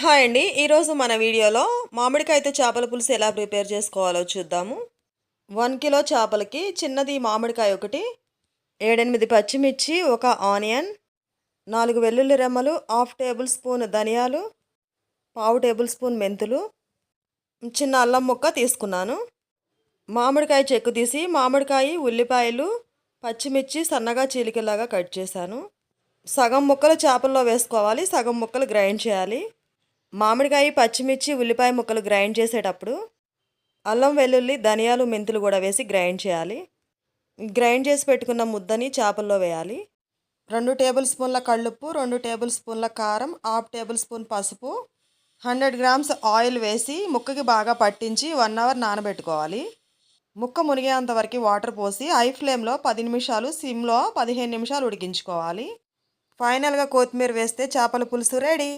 Hi అండి. ఈరోజు మన వీడియోలో మామిడికాయతో చేపల పులుసు ఎలా ప్రిపేర్ చేసుకోవాలో చూద్దాము. 1 కిలో చేపలకి చిన్నది మామిడికాయ ఒకటి, 7, 8 పచ్చిమిర్చి, ఒక ఆనియన్, 4 వెల్లుల్లి రెమ్మలు, హాఫ్ టేబుల్ స్పూన్ ధనియాలు, పావు టేబుల్ స్పూన్ మెంతులు, చిన్న అల్లం ముక్క తీసుకున్నాను. మామిడికాయ చెక్కు తీసి మామిడికాయ, ఉల్లిపాయలు, పచ్చిమిర్చి సన్నగా చీలికలాగా కట్ చేశాను. సగం ముక్కలు చేపల్లో వేసుకోవాలి, సగం ముక్కలు గ్రైండ్ చేయాలి. మామిడికాయ, పచ్చిమిర్చి, ఉల్లిపాయ ముక్కలు గ్రైండ్ చేసేటప్పుడు అల్లం, వెల్లుల్లి, ధనియాలు, మెంతులు కూడా వేసి గ్రైండ్ చేయాలి. గ్రైండ్ చేసి పెట్టుకున్న ముద్దని చేపల్లో వేయాలి. 2 టేబుల్ స్పూన్ల కళ్ళుప్పు, 2 టేబుల్ స్పూన్ల కారం, హాఫ్ టేబుల్ స్పూన్ పసుపు, 100 గ్రామ్స్ ఆయిల్ వేసి ముక్కకి బాగా పట్టించి 1 అవర్ నానబెట్టుకోవాలి. ముక్క మునిగేంత వరకు వాటర్ పోసి హై ఫ్లేమ్లో 10 నిమిషాలు, సిమ్లో 15 నిమిషాలు ఉడికించుకోవాలి. ఫైనల్గా కొత్తిమీర వేస్తే చేపల పులుసు రెడీ.